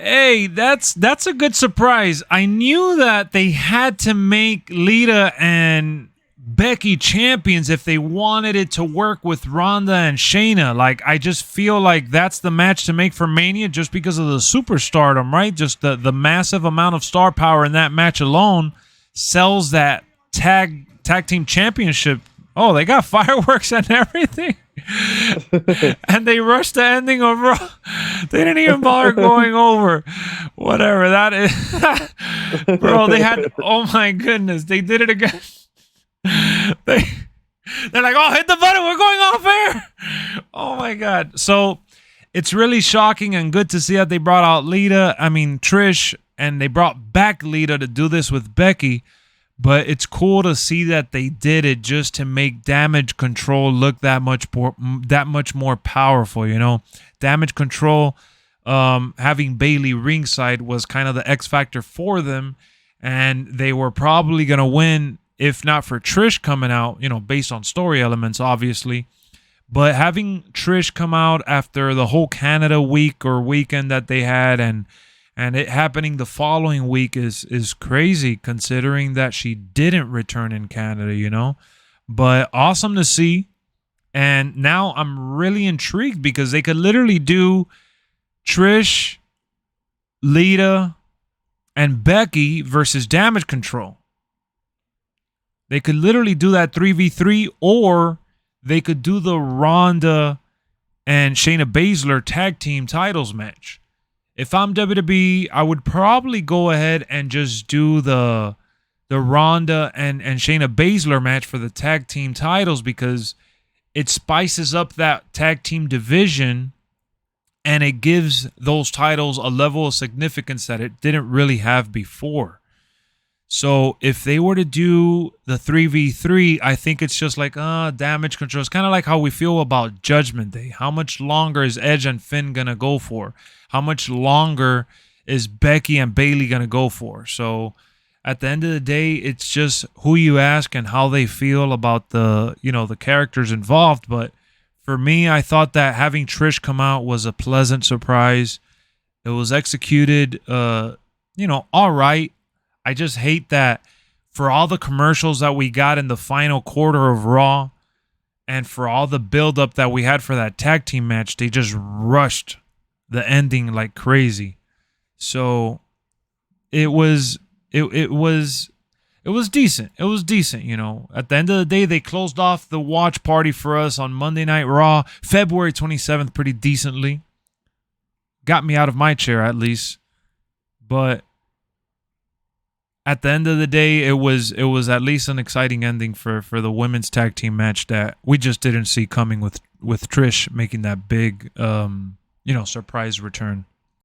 Hey, that's a good surprise. I knew that they had to make Lita and Becky champions if they wanted it to work with Ronda and Shayna. Like, I just feel like that's the match to make for Mania just because of the superstardom, right? Just the massive amount of star power in that match alone sells that tag team championship. Oh, they got fireworks and everything. And they rushed the ending of Raw. They didn't even bother going over whatever that is. Bro, they had, oh my goodness, they did it again. They're like, oh, hit the button, we're going off air. Oh my God. So it's really shocking and good to see that they brought out Trish, and they brought back Lita to do this with Becky. But it's cool to see that they did it just to make Damage Control look that much more powerful, you know? Damage Control, having Bayley ringside was kind of the X factor for them, and they were probably going to win if not for Trish coming out, you know, based on story elements, obviously. But having Trish come out after the whole Canada week or weekend that they had, and it happening the following week is crazy, considering that she didn't return in Canada, you know. But awesome to see. And now I'm really intrigued because they could literally do Trish, Lita, and Becky versus Damage Control. They could literally do that 3v3, or they could do the Ronda and Shayna Baszler tag team titles match. If I'm WWE, I would probably go ahead and just do the Ronda and Shayna Baszler match for the tag team titles, because it spices up that tag team division and it gives those titles a level of significance that it didn't really have before. So if they were to do the 3v3, I think it's just like, Damage Control. It's kind of like how we feel about Judgment Day. How much longer is Edge and Finn going to go for? How much longer is Becky and Bayley going to go for? So at the end of the day, it's just who you ask and how they feel about the characters involved. But for me, I thought that having Trish come out was a pleasant surprise. It was executed, all right. I just hate that for all the commercials that we got in the final quarter of Raw and for all the buildup that we had for that tag team match, they just rushed the ending like crazy. So it was decent. It was decent, you know. At the end of the day, they closed off the watch party for us on Monday Night Raw, February 27th, pretty decently. Got me out of my chair at least. But at the end of the day, it was at least an exciting ending for the women's tag team match that we just didn't see coming with Trish making that big surprise return.